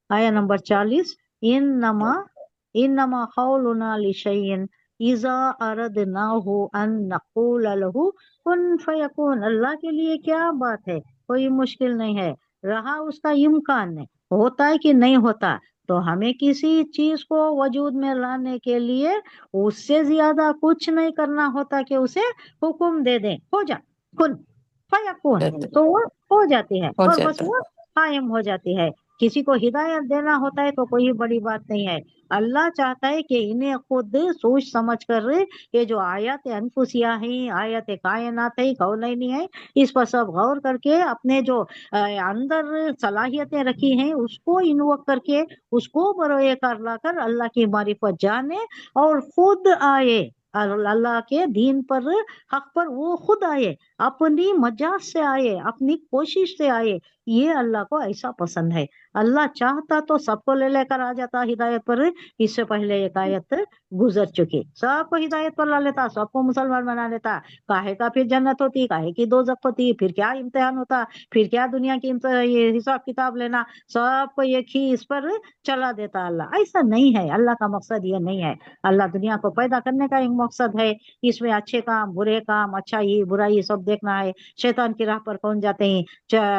آیا نمبر 40، انما انما قولنا لشیء اذا اردناہ ان نقول لہ کن فیکون۔ اللہ کے لیے کیا بات ہے، کوئی مشکل نہیں ہے، رہا اس کا امکان ہے، ہوتا ہے کہ نہیں ہوتا، تو ہمیں کسی چیز کو وجود میں لانے کے لیے اس سے زیادہ کچھ نہیں کرنا ہوتا کہ اسے حکم دے دیں، ہو جا کن فیکون، تو وہ ہو جاتی ہے ہو اور بس جاتا وہ قائم ہو جاتی ہے۔ کسی کو ہدایت دینا ہوتا ہے تو کوئی بڑی بات نہیں ہے، اللہ چاہتا ہے کہ انہیں خود سوچ سمجھ کر یہ جو آیات انفسیہ ہیں، آیات کائنات ہے، کونینی ہے، اس پر سب غور کر کے اپنے جو اندر صلاحیتیں رکھی ہیں اس کو انووک کر کے اس کو بروئے کار لا کر اللہ کی معرفت جانے اور خود آئے اللہ کے دین پر، حق پر، وہ خود آئے، اپنی مجاز سے آئے، اپنی کوشش سے آئے، یہ اللہ کو ایسا پسند ہے۔ اللہ چاہتا تو سب کو لے کر آ جاتا ہدایت پر، اس سے پہلے ایک آیت گزر چکی، سب کو ہدایت پر لا لیتا، سب کو مسلمان بنا لیتا، کاہے کا پھر جنت ہوتی، کاہے کی دوزخ ہوتی، پھر کیا امتحان ہوتا، پھر کیا دنیا کی یہ حساب کتاب لینا، سب کو ایک ہی اس پر چلا دیتا اللہ۔ ایسا نہیں ہے، اللہ کا مقصد یہ نہیں ہے۔ اللہ دنیا کو پیدا کرنے کا ایک مقصد ہے، اس میں اچھے کام، برے کام، اچھائی برائی سب دیکھنا ہے۔ شیطان کی راہ پر کون جاتے ہیں،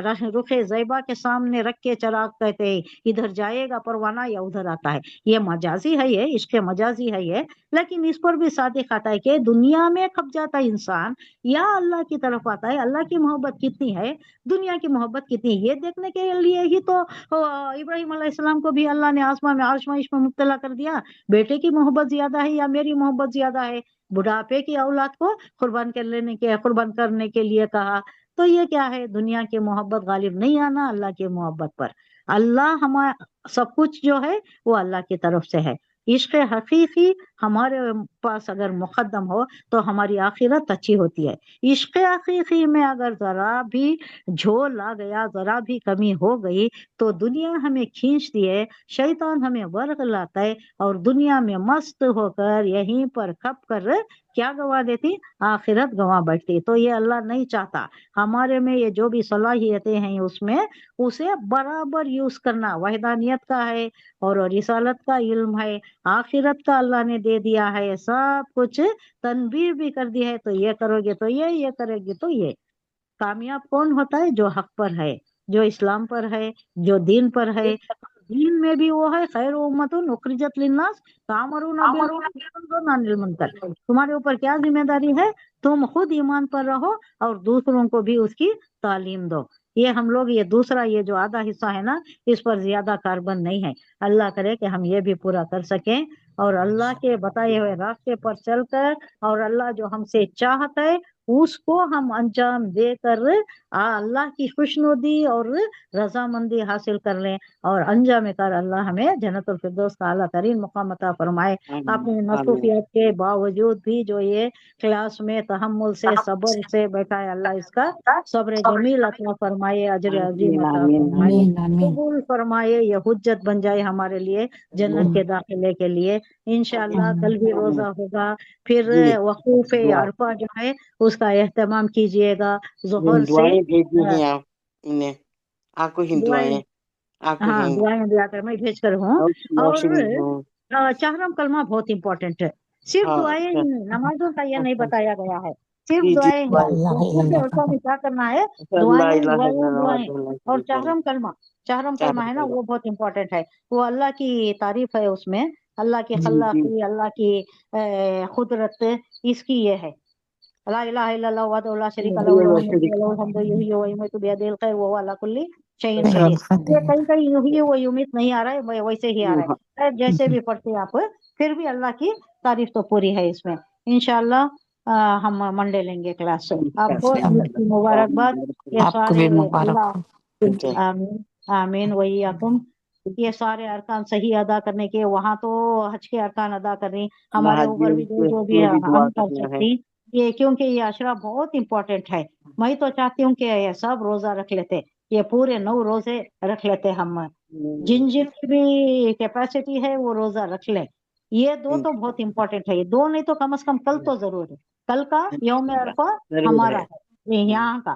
رخ زیبا کے سامنے رکھ کے چراغ کہتے ہیں ادھر جائے گا پروانہ یا ادھر آتا ہے، یہ مجازی ہے، یہ عشق مجازی ہے یہ، لیکن اس پر بھی صادق آتا ہے کہ دنیا میں کب جاتا ہے انسان یا اللہ کی طرف آتا ہے، اللہ کی محبت کتنی ہے، دنیا کی محبت کتنی ہے، یہ دیکھنے کے لیے ہی تو ابراہیم علیہ السلام کو بھی اللہ نے آسمان میں آزمائش میں مبتلا کر دیا، بیٹے کی محبت زیادہ ہے یا میری محبت زیادہ ہے، بڑھاپے کی اولاد کو قربان کرنے کے لیے کہا۔ تو یہ کیا ہے، دنیا کی محبت غالب نہیں آنا اللہ کی محبت پر۔ اللہ ہمارا سب کچھ جو ہے وہ اللہ کی طرف سے ہے۔ عشق حقیقی ہمارے پاس اگر مقدم ہو تو ہماری آخرت اچھی ہوتی ہے۔ عشق حقیقی میں اگر ذرا بھی جھول آ گیا، ذرا بھی کمی ہو گئی تو دنیا ہمیں کھینچتی ہے، شیطان ہمیں ورغ لاتا ہے اور دنیا میں مست ہو کر یہیں پر کھپ کر کیا گوا دیتی، آخرت گوا بیٹھتی۔ تو یہ اللہ نہیں چاہتا، ہمارے میں یہ جو بھی صلاحیتیں ہیں اس میں اسے برابر یوز کرنا، وحدانیت کا ہے اور رسالت کا علم ہے، آخرت کا اللہ نے دے دیا ہے، سب کچھ تنبیہ بھی کر دی ہے، تو یہ کرو گے تو یہ کرے گے تو یہ۔ کامیاب کون ہوتا ہے، جو حق پر ہے، جو اسلام پر ہے، جو دین پر ہے۔ دین میں بھی وہ ہے خیر امت اخرجت للناس تامرون بالمعروف و عن المنکر۔ تمہارے اوپر کیا ذمہ داری ہے، تم خود ایمان پر رہو اور دوسروں کو بھی اس کی تعلیم دو۔ یہ ہم لوگ یہ دوسرا یہ جو آدھا حصہ ہے نا، اس پر زیادہ کاربن نہیں ہے۔ اللہ کرے کہ ہم یہ بھی پورا کر سکیں اور اللہ کے بتائے ہوئے راستے پر چل کر اور اللہ جو ہم سے چاہتا ہے اس کو ہم انجام دے کر اللہ کی خوشنودی اور رضامندی حاصل کر لیں، اور انجام کر اللہ ہمیں جنت الفردوس کا اعلیٰ ترین مقام عطا فرمائے۔ اپنی مصروفیات کے باوجود بھی جو یہ کلاس میں تحمل سے صبر سے بیٹھا ہے، اللہ اس کا صبر جمیل عطا فرمائے، اجر عظیم عطا فرمائے، آمین آمین۔ قبول فرمائے، یہ حجت بن جائے ہمارے لیے جنت کے داخلے کے لیے۔ انشاءاللہ کل بھی روزہ ہوگا، پھر وقوف عرفہ جو ہے اس کا اہتمام کیجئے گا ظہر سے۔ دعائیں بھیجی ہیں آپ انہیں، آپ کو ہی دعائیں، دعائیں، آپ کو ہاں ہی دعائیں دیا کر میں بھیج کر ہوں۔ اور ہوں۔ چہرم کلمہ بہت امپورٹنٹ ہے، صرف ہاں دعائیں ہی نہیں، نمازوں کا یہ نہیں بتایا گیا ہے، جی صرف جی دعائیں لا نہیں، الہ الا وقوف اللہ عرفہ میں کیا کرنا ہے، لا دعائیں الہ الا دعائیں اللہ دعائیں۔ وحدہ لا اور شریک لہ، چہرم کلمہ ہے نا، چاہتے وہ بہت امپورٹنٹ ہے، وہ اللہ کی تعریف ہے اس میں، اللہ کی جی جی خلاقی، اللہ کی قدرت، اس کی یہ ہے لا الہ الا اللہ وحدہ لا شریک لہ لہ الملک و لہ الحمد یحیی و یمیت بیدہ الخیر وہو علی کل شیء قدیر۔ یہ کہیں یحیی و یمیت نہیں آ رہا ہے، ویسے ہی آ رہا ہے، جیسے بھی پڑھتے ہیں آپ، پھر بھی اللہ کی تعریف تو پوری ہے اس میں۔ انشاءاللہ ہم منڈے لیں گے کلاس۔ آپ کو عید کی مبارکباد، یہ آپ کو سارے بھی مبارک ہو۔ اللہ آمین آمین وإياكم۔ یہ سارے ارکان صحیح ادا کرنے کے، وہاں تو حج کے ارکان ادا کریں، ہمارے اوپر بھی جو بھی میں بھی دعا ہم کر کرنا ہے۔ سکتے ہیں یہ، کیونکہ یہ عشرہ بہت امپورٹنٹ ہے۔ میں تو چاہتی ہوں کہ یہ سب روزہ رکھ لیتے، یہ پورے 9 روزے رکھ لیتے ہم، جن جن کی بھی کیپیسٹی ہے وہ روزہ رکھ لیں۔ یہ دو تو بہت امپورٹنٹ ہے، یہ دو نہیں تو کم از کم کل تو ضرور ہے، کل کا یوم عرفہ ضرور ہمارا ہے۔ ہے، یہ یہاں کا،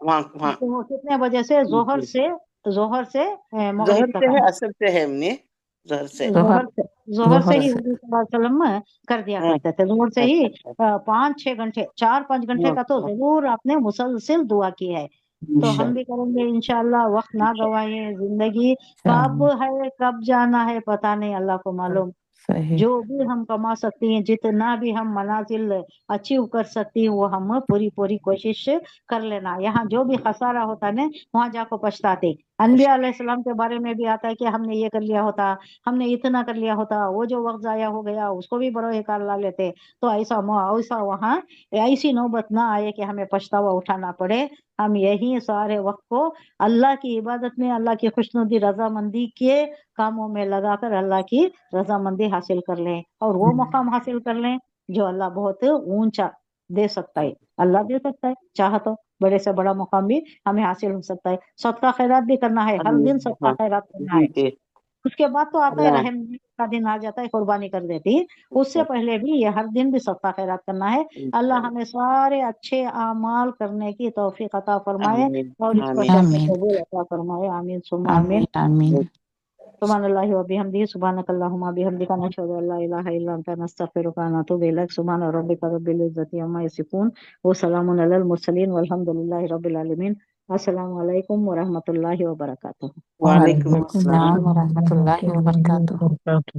وہاں وہاں تو وہ کتنے بجے سے؟ ظہر سے مغرب ظہر تک سے ہے، ہے۔ اثر سے ہے، ہم نے ظہر سے ظہر ظہر سے ظہر ہی سے حضور صلی اللہ علیہ وسلم کر دیا ہاں، کرتے تھے، ظہر سے ہی اچھا 5-6 گھنٹے 4-5 گھنٹے کا تو ضرور آپ نے مسلسل دعا کی ہے۔ تو ہم بھی کریں گے انشاءاللہ، وقت نہ گوائیں، زندگی کب ہے کب جانا ہے پتہ نہیں، اللہ کو معلوم۔ صحیح جو بھی ہم کما سکتی ہیں، جتنا بھی ہم منازل اچیو کر سکتی ہیں، وہ ہم پوری کوشش کر لینا۔ یہاں جو بھی خسارہ ہوتا ہے نا وہاں جا کو پچھتاتے۔ انبیاء علیہ السلام کے بارے میں بھی آتا ہے کہ ہم نے یہ کر لیا ہوتا، ہم نے اتنا کر لیا ہوتا، وہ جو وقت ضائع ہو گیا اس کو بھی بروئے کار لا لیتے۔ تو ایسا وہاں ایسی نوبت نہ آئے کہ ہمیں پچھتاوا اٹھانا پڑے۔ ہم یہی سارے وقت کو اللہ کی عبادت میں، اللہ کی خوشنودی رضامندی کے کاموں میں لگا کر اللہ کی رضامندی حاصل کر لیں، اور وہ مقام حاصل کر لیں جو اللہ بہت اونچا دے سکتا ہے۔ اللہ دے سکتا ہے، چاہا تو بڑے سے بڑا مقام بھی ہمیں حاصل ہو سکتا ہے۔ صدقہ خیرات بھی کرنا ہے، ہر دن صدقہ خیرات کرنا ہے۔ جی اس کے بعد تو آتا ہے اللہ رحم کا دن آ جاتا ہے، قربانی کر دیتی۔ اس سے پہلے بھی یہ ہر دن بھی صدقہ خیرات کرنا ہے۔ اللہ ہمیں سارے اچھے اعمال کرنے کی توفیق عطا فرمائے آمین اور اس کو آمین شرط آمین قبول عطا فرمائے، آمین ثم آمین۔ آمین آمین سبحان اللہ و بحمدہ، سبحانک اللہم و بحمدک، نشہد ان لا الہ الا انت، نستغفرک و نتوب الیک۔ سبحان ربک رب العزۃ عما یصفون وسلام علی المرسلین والحمد للہ رب العالمین۔ السلام علیکم ورحمۃ اللہ وبرکاتہ۔ وعلیکم وعلیکم السلام السلام ورحمۃ اللہ وبرکاتہ۔